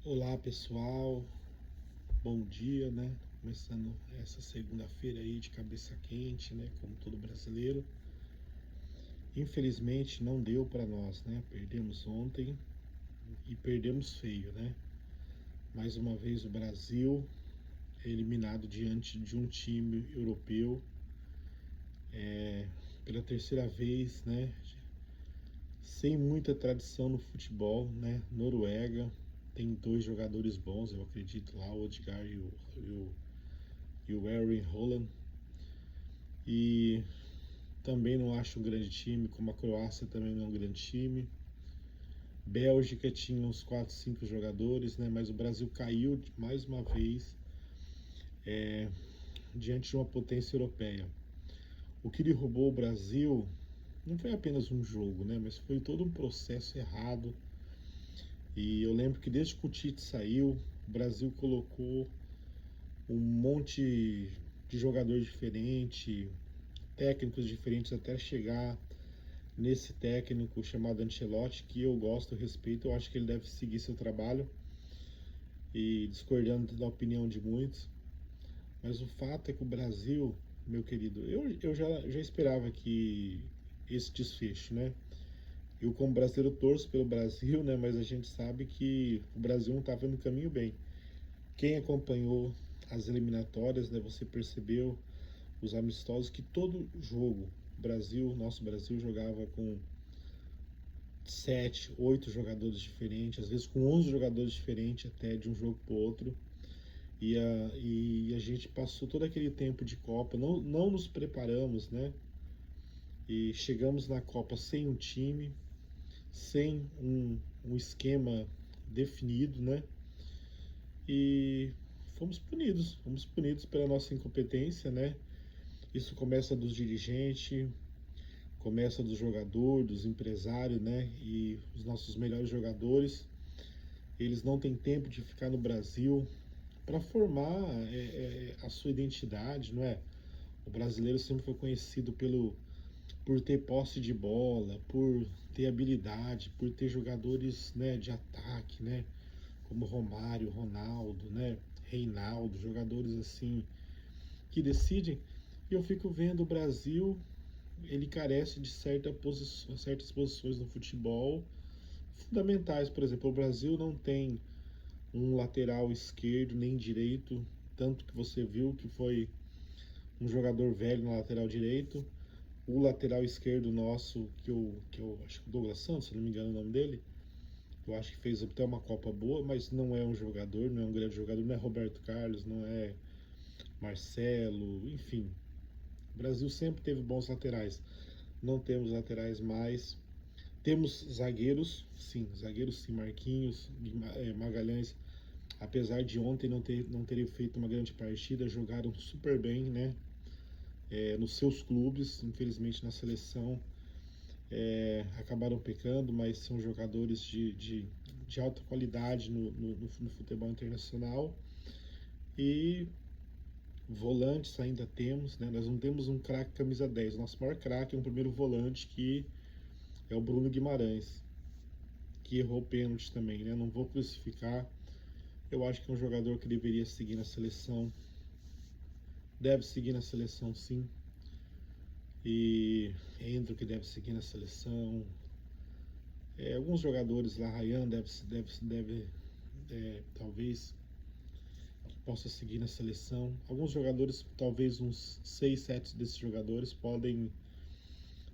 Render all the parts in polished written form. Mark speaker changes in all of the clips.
Speaker 1: Olá pessoal, bom dia, né? Começando essa segunda-feira aí de cabeça quente, né? Como todo brasileiro. Infelizmente não deu para nós, né? Perdemos ontem e perdemos feio, né? Mais uma vez o Brasil é eliminado diante de um time europeu pela terceira vez, né? Sem muita tradição no futebol, né? Noruega tem dois jogadores bons, eu acredito lá, o Odegaard e o Erling Haaland. E também não acho um grande time, como a Croácia também não é um grande time. Bélgica tinha uns 4, 5 jogadores, né? Mas o Brasil caiu mais uma vez diante de uma potência europeia. O que derrubou o Brasil não foi apenas um jogo, né? Mas foi todo um processo errado. E eu lembro que desde que o Tite saiu, o Brasil colocou um monte de jogadores diferentes, técnicos diferentes até chegar nesse técnico chamado Ancelotti, que eu gosto, eu respeito, eu acho que ele deve seguir seu trabalho e discordando da opinião de muitos. Mas o fato é que o Brasil, meu querido, eu já esperava que esse desfecho, né? Eu como brasileiro torço pelo Brasil, né? Mas a gente sabe que o Brasil não estava no caminho bem. Quem acompanhou as eliminatórias, né? Você percebeu os amistosos que todo jogo, nosso Brasil jogava com 7, 8 jogadores diferentes, às vezes com 11 jogadores diferentes até de um jogo para o outro. E a gente passou todo aquele tempo de Copa, não nos preparamos, né? E chegamos na Copa sem um time, sem um esquema definido, né? E fomos punidos pela nossa incompetência, né? Isso começa dos dirigentes, começa do jogador, dos empresários, né? E os nossos melhores jogadores, eles não têm tempo de ficar no Brasil para formar a sua identidade, não é? O brasileiro sempre foi conhecido por ter posse de bola, por ter habilidade, por ter jogadores, né, de ataque, né? Como Romário, Ronaldo, né? Reinaldo, jogadores assim que decidem. E eu fico vendo o Brasil, ele carece de certas posições no futebol fundamentais. Por exemplo, o Brasil não tem um lateral esquerdo nem direito, tanto que você viu que foi um jogador velho na lateral direito. O lateral esquerdo nosso, que eu acho que o Douglas Santos, se não me engano o nome dele, eu acho que fez até uma Copa boa, mas não é um jogador, não é um grande jogador, não é Roberto Carlos, não é Marcelo, enfim. O Brasil sempre teve bons laterais. Não temos laterais mais. Temos zagueiros sim, Marquinhos, Magalhães, apesar de ontem não terem feito uma grande partida, jogaram super bem, né? Nos seus clubes, infelizmente na seleção acabaram pecando, mas são jogadores de alta qualidade no futebol internacional. E volantes ainda temos, né? Nós não temos um craque camisa 10. Nosso maior craque é um primeiro volante que é o Bruno Guimarães, que errou pênalti também, né? Não vou crucificar. Eu acho que é um jogador que deveria seguir na seleção. Deve seguir na seleção, sim. E Endro que deve seguir na seleção. Alguns jogadores lá, Ryan deve talvez possa seguir na seleção. Alguns jogadores, talvez uns 6, 7 desses jogadores podem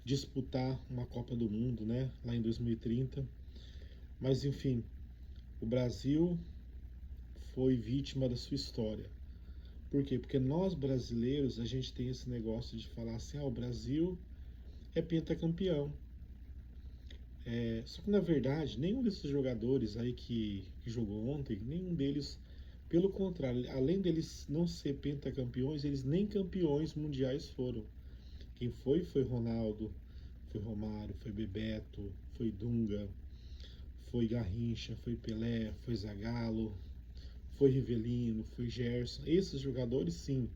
Speaker 1: disputar uma Copa do Mundo, né? Lá em 2030. Mas enfim, o Brasil foi vítima da sua história. Por quê? Porque nós brasileiros, a gente tem esse negócio de falar assim, o Brasil é pentacampeão. Só que na verdade, nenhum desses jogadores aí que jogou ontem, nenhum deles, pelo contrário, além deles não ser pentacampeões, eles nem campeões mundiais foram. Quem foi Ronaldo, foi Romário, foi Bebeto, foi Dunga, foi Garrincha, foi Pelé, foi Zagallo, foi Rivelino, foi Gerson. Esses jogadores sim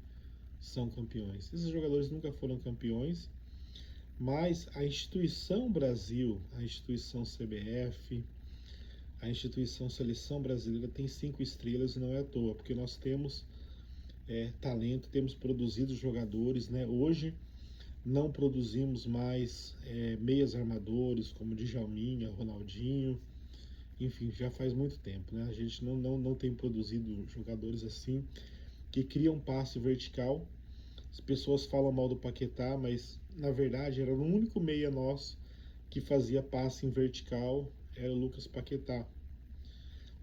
Speaker 1: são campeões. Esses jogadores nunca foram campeões, mas a instituição Brasil, a instituição CBF, A instituição Seleção Brasileira tem 5 estrelas e não é à toa, porque nós temos talento, temos produzido jogadores, né? Hoje não produzimos mais meias armadores como Djalminha, Ronaldinho, enfim, já faz muito tempo, né? A gente não tem produzido jogadores assim, que criam passe vertical. As pessoas falam mal do Paquetá, mas na verdade era o único meia nosso que fazia passe em vertical, era o Lucas Paquetá.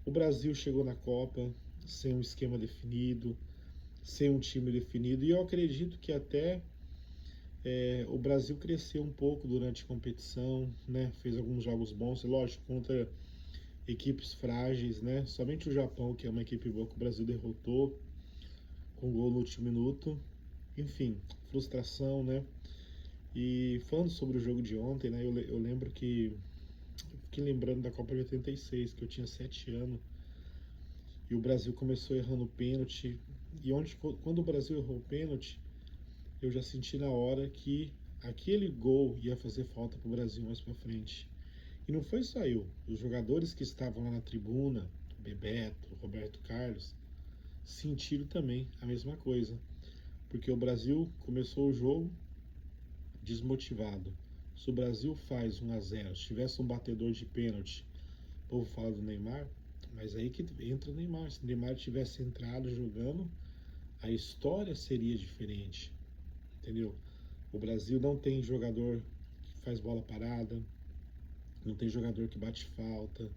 Speaker 1: O Brasil chegou na Copa sem um esquema definido, sem um time definido, e eu acredito que até o Brasil cresceu um pouco durante a competição, né? Fez alguns jogos bons, lógico, contra equipes frágeis, né? Somente o Japão, que é uma equipe boa, que o Brasil derrotou com gol no último minuto. Enfim, frustração, né? E falando sobre o jogo de ontem, né? Eu lembro que fiquei lembrando da Copa de 86, que eu tinha 7 anos, e o Brasil começou errando o pênalti. E quando o Brasil errou o pênalti, eu já senti na hora que aquele gol ia fazer falta para o Brasil mais para frente. E não foi só eu, os jogadores que estavam lá na tribuna, Bebeto, Roberto Carlos, sentiram também a mesma coisa. Porque o Brasil começou o jogo desmotivado. Se o Brasil faz 1-0, se tivesse um batedor de pênalti, o povo fala do Neymar, mas aí que entra o Neymar. Se o Neymar tivesse entrado jogando, a história seria diferente, entendeu? O Brasil não tem jogador que faz bola parada, não tem jogador que bate falta,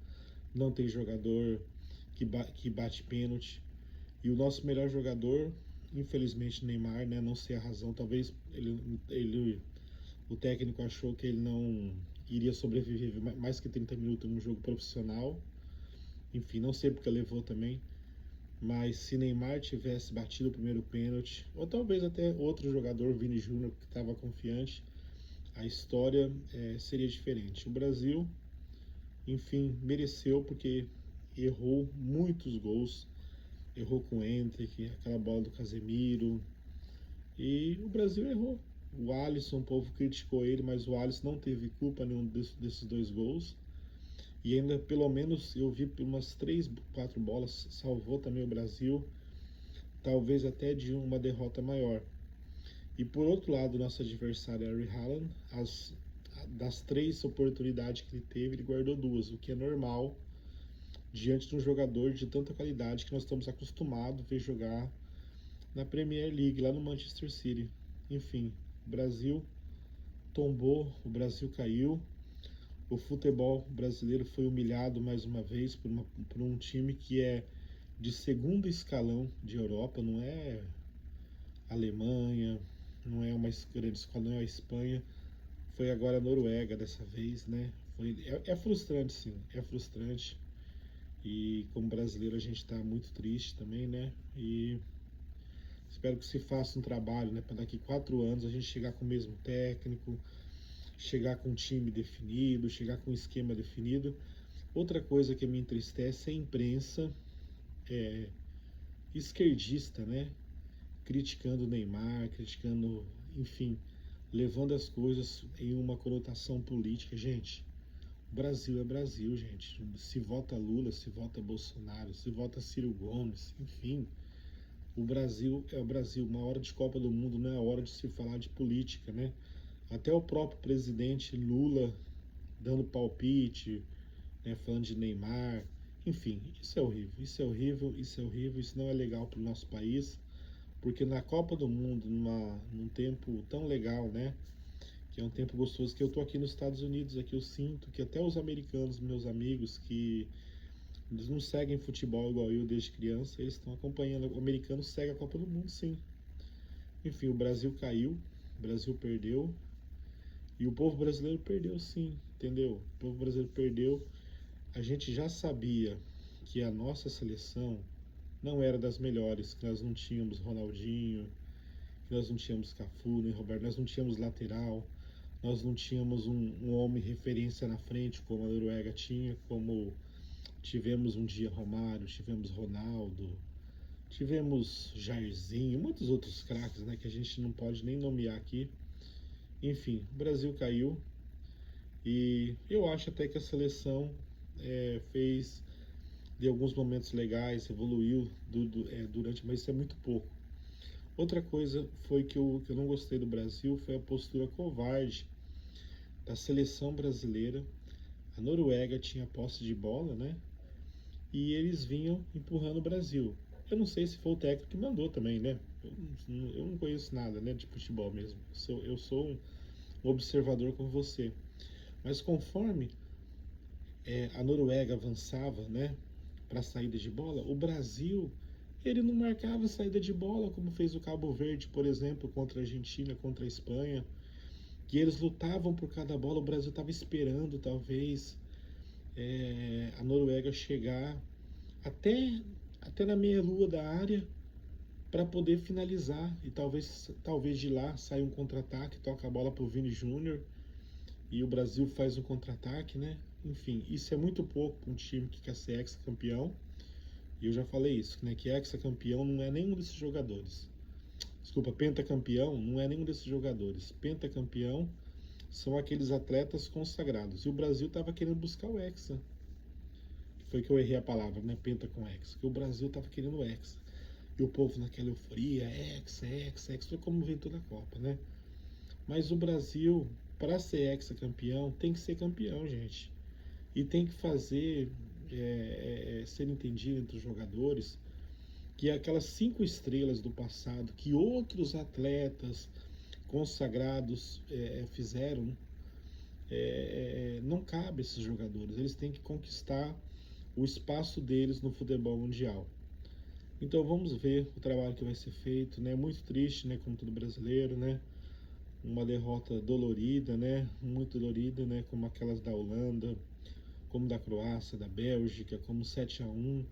Speaker 1: não tem jogador que bate pênalti. E o nosso melhor jogador, infelizmente, Neymar, né, não sei a razão, talvez o técnico achou que ele não iria sobreviver mais que 30 minutos em um jogo profissional. Enfim, não sei porque levou também. Mas se Neymar tivesse batido o primeiro pênalti, ou talvez até outro jogador, Vini Júnior, que estava confiante, a história seria diferente. O Brasil, enfim, mereceu porque errou muitos gols. Errou com o Endrick, aquela bola do Casemiro. E o Brasil errou. O Alisson, o povo criticou ele, mas o Alisson não teve culpa nenhum desses 2 gols. E ainda, pelo menos, eu vi umas 3, 4 bolas, salvou também o Brasil, talvez até de uma derrota maior. E por outro lado, nosso adversário, Harry Haaland, das 3 oportunidades que ele teve, ele guardou 2, o que é normal diante de um jogador de tanta qualidade que nós estamos acostumados a ver jogar na Premier League, lá no Manchester City. Enfim, o Brasil tombou, o Brasil caiu. O futebol brasileiro foi humilhado mais uma vez por um time que é de segundo escalão de Europa, não é Alemanha, não é uma grande escola, não é a Espanha, foi agora a Noruega dessa vez, né? É frustrante, sim, é frustrante. E como brasileiro a gente está muito triste também, né? E espero que se faça um trabalho, né? Para daqui 4 anos a gente chegar com o mesmo técnico, chegar com um time definido, chegar com um esquema definido. Outra coisa que me entristece é a imprensa esquerdista, né? Criticando o Neymar, criticando, enfim, levando as coisas em uma conotação política. Gente, o Brasil é Brasil, gente. Se vota Lula, se vota Bolsonaro, se vota Ciro Gomes, enfim. O Brasil é o Brasil. Uma hora de Copa do Mundo não é a hora de se falar de política, né? Até o próprio presidente Lula dando palpite, né, falando de Neymar. Enfim, isso é horrível, isso é horrível, isso é horrível, isso não é legal para o nosso país, porque na Copa do Mundo, num tempo tão legal, né, que é um tempo gostoso, que eu tô aqui nos Estados Unidos, aqui eu sinto que até os americanos, meus amigos, que eles não seguem futebol igual eu desde criança, eles estão acompanhando. O americano segue a Copa do Mundo, sim. Enfim, o Brasil caiu, o Brasil perdeu, e o povo brasileiro perdeu, sim, entendeu? O povo brasileiro perdeu. A gente já sabia que a nossa seleção não era das melhores, que nós não tínhamos Ronaldinho, que nós não tínhamos Cafu, nem Roberto, nós não tínhamos lateral, nós não tínhamos um homem referência na frente, como a Noruega tinha, como tivemos um dia Romário, tivemos Ronaldo, tivemos Jairzinho, muitos outros craques, né, que a gente não pode nem nomear aqui. Enfim, o Brasil caiu e eu acho até que a seleção fez de alguns momentos legais, evoluiu durante, mas isso é muito pouco. Outra coisa foi que eu não gostei do Brasil foi a postura covarde da seleção brasileira. A Noruega tinha posse de bola, né? E eles vinham empurrando o Brasil. Eu não sei se foi o técnico que mandou também, né? Eu não conheço nada, né, de futebol mesmo. Eu sou um observador como você. Mas conforme a Noruega avançava, né, para a saída de bola, o Brasil ele não marcava saída de bola como fez o Cabo Verde, por exemplo, contra a Argentina, contra a Espanha, que eles lutavam por cada bola. O Brasil estava esperando, talvez, a Noruega chegar até, até na meia-lua da área para poder finalizar e talvez de lá saia um contra-ataque, toca a bola para o Vini Júnior e o Brasil faz um contra-ataque, né? Enfim, isso é muito pouco para um time que quer ser ex-campeão. E eu já falei isso, né? Que ex-campeão não é nenhum desses jogadores. Desculpa, pentacampeão não é nenhum desses jogadores. Pentacampeão são aqueles atletas consagrados. E o Brasil estava querendo buscar o hexa. Foi que eu errei a palavra, né? Penta com hexa. Que o Brasil estava querendo o hexa. E o povo naquela euforia, hexa, hexa, hexa. Foi como vem toda a Copa, né? Mas o Brasil, para ser ex-campeão, tem que ser campeão, gente. E tem que fazer ser entendido entre os jogadores que aquelas 5 estrelas do passado que outros atletas consagrados fizeram, não cabe a esses jogadores. Eles têm que conquistar o espaço deles no futebol mundial. Então vamos ver o trabalho que vai ser feito, né? Muito triste, né? Como todo brasileiro, né? Uma derrota dolorida, né? Muito dolorida, né? Como aquelas da Holanda, como da Croácia, da Bélgica, como 7-1.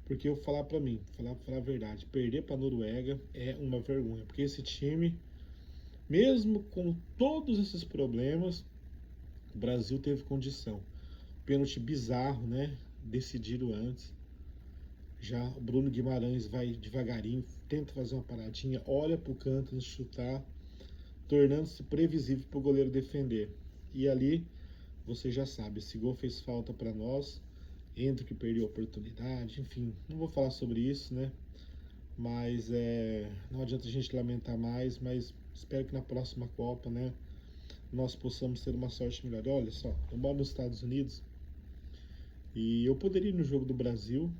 Speaker 1: Porque eu falar para mim, falar a verdade, perder para a Noruega é uma vergonha, porque esse time, mesmo com todos esses problemas, o Brasil teve condição. Pênalti bizarro, né? Decidido antes. Já o Bruno Guimarães vai devagarinho, tenta fazer uma paradinha, olha pro canto antes de chutar, tornando-se previsível para o goleiro defender. E ali, você já sabe, esse gol fez falta para nós, Endrick que perdeu a oportunidade, enfim, não vou falar sobre isso, né? Mas não adianta a gente lamentar mais, mas espero que na próxima Copa, né, nós possamos ter uma sorte melhor. Olha só, eu moro nos Estados Unidos e eu poderia ir no jogo do Brasil,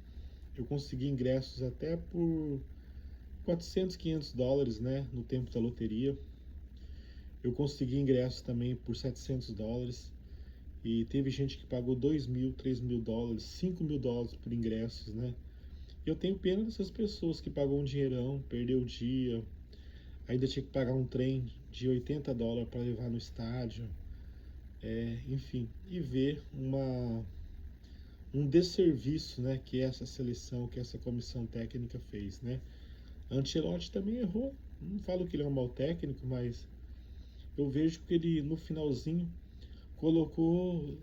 Speaker 1: eu consegui ingressos até por 400, 500 dólares, né, no tempo da loteria. Eu consegui ingressos também por 700 dólares. E teve gente que pagou 2.000, 3.000 dólares, 5.000 dólares por ingressos, né? Eu tenho pena dessas pessoas que pagou um dinheirão, perdeu o dia, ainda tinha que pagar um trem de 80 dólares para levar no estádio, enfim, e ver um desserviço, né, que essa seleção, que essa comissão técnica fez, né? Ancelotti também errou, não falo que ele é um mau técnico, mas eu vejo que ele no finalzinho colocou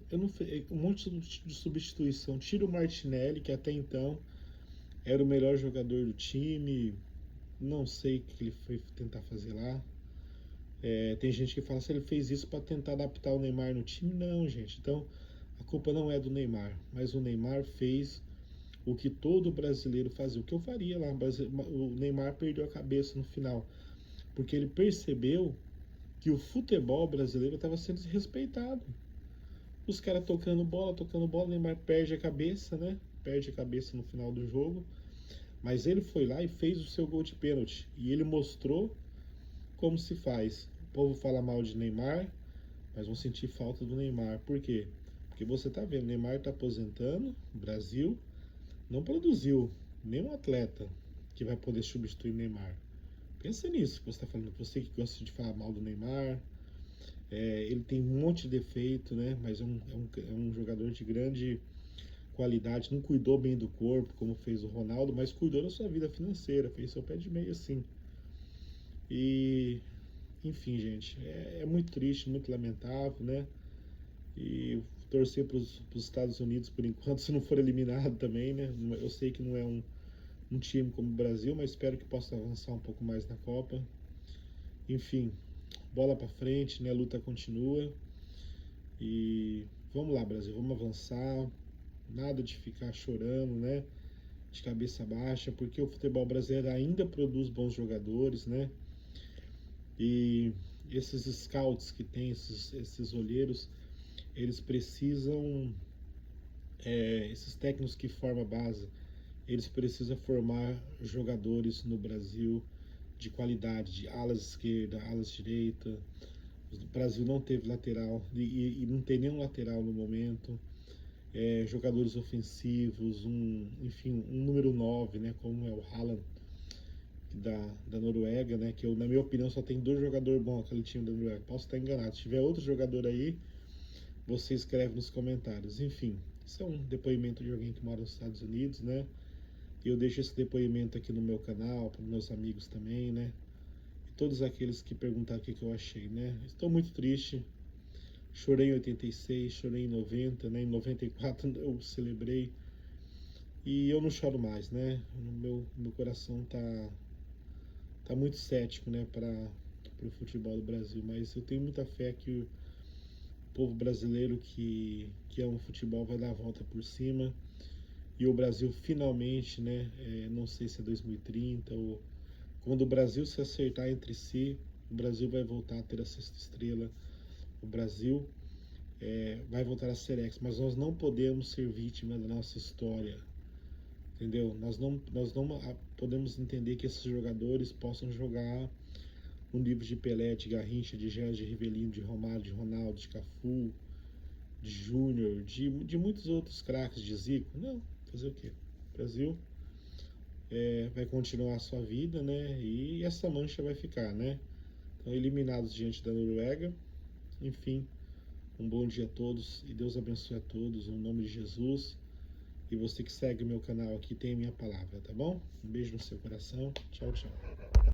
Speaker 1: um monte de substituição. Tira o Martinelli, que até então era o melhor jogador do time. Não sei o que ele foi tentar fazer lá. Tem gente que fala se ele fez isso para tentar adaptar o Neymar no time. Não, gente. Então a culpa não é do Neymar, mas o Neymar fez o que todo brasileiro fazia, o que eu faria lá. O Neymar perdeu a cabeça no final, porque ele percebeu que o futebol brasileiro estava sendo desrespeitado. Os caras tocando bola, o Neymar perde a cabeça, né? Perde a cabeça no final do jogo. Mas ele foi lá e fez o seu gol de pênalti. E ele mostrou como se faz. O povo fala mal de Neymar, mas vão sentir falta do Neymar. Por quê? Porque você tá vendo, o Neymar tá aposentando, o Brasil não produziu nenhum atleta que vai poder substituir o Neymar. Pensa nisso que você está falando, você que gosta de falar mal do Neymar. Ele tem um monte de defeito, né? Mas é um jogador de grande qualidade. Não cuidou bem do corpo, como fez o Ronaldo, mas cuidou da sua vida financeira, fez seu pé de meia, sim. E, enfim, gente, é muito triste, muito lamentável, né? E torcer para os Estados Unidos por enquanto, se não for eliminado também, né? Eu sei que não é um time como o Brasil, mas espero que possa avançar um pouco mais na Copa. Enfim, bola para frente, né? A luta continua. E vamos lá, Brasil, vamos avançar. nada de ficar chorando, né? De cabeça baixa, porque o futebol brasileiro ainda produz bons jogadores, né? E esses scouts que tem, esses olheiros, eles precisam, esses técnicos que formam a base, eles precisam formar jogadores no Brasil de qualidade, de alas esquerda, alas direita. O Brasil não teve lateral e não tem nenhum lateral no momento. Jogadores ofensivos, enfim, um número 9, né, como é o Haaland da Noruega, né, que eu, na minha opinião, só tem 2 jogadores bons aquele time da Noruega. Posso estar enganado. Se tiver outro jogador aí, você escreve nos comentários. Enfim, isso é um depoimento de alguém que mora nos Estados Unidos, né? E eu deixo esse depoimento aqui no meu canal, para meus amigos também, né? E todos aqueles que perguntaram o que eu achei, né? Estou muito triste. Chorei em 86, chorei em 90, né? Em 94 eu celebrei. E eu não choro mais, né? Meu coração tá muito cético, né, para o futebol do Brasil. Mas eu tenho muita fé que o povo brasileiro que ama o futebol vai dar a volta por cima. E o Brasil finalmente, né, não sei se é 2030 ou quando o Brasil se acertar entre si, o Brasil vai voltar a ter a sexta estrela. O Brasil vai voltar a ser ex, mas nós não podemos ser vítima da nossa história, entendeu? Nós não podemos entender que esses jogadores possam jogar no nível de Pelé, de Garrincha, de Gerard, de Rivelino, de Romário, de Ronaldo, de Cafu, de Júnior, de muitos outros craques, de Zico. Não, fazer o quê? O Brasil vai continuar a sua vida, né? E essa mancha vai ficar, né? Então, eliminados diante da Noruega. Enfim, um bom dia a todos e Deus abençoe a todos, em nome de Jesus. E você que segue o meu canal aqui tem a minha palavra, tá bom? Um beijo no seu coração. Tchau, tchau.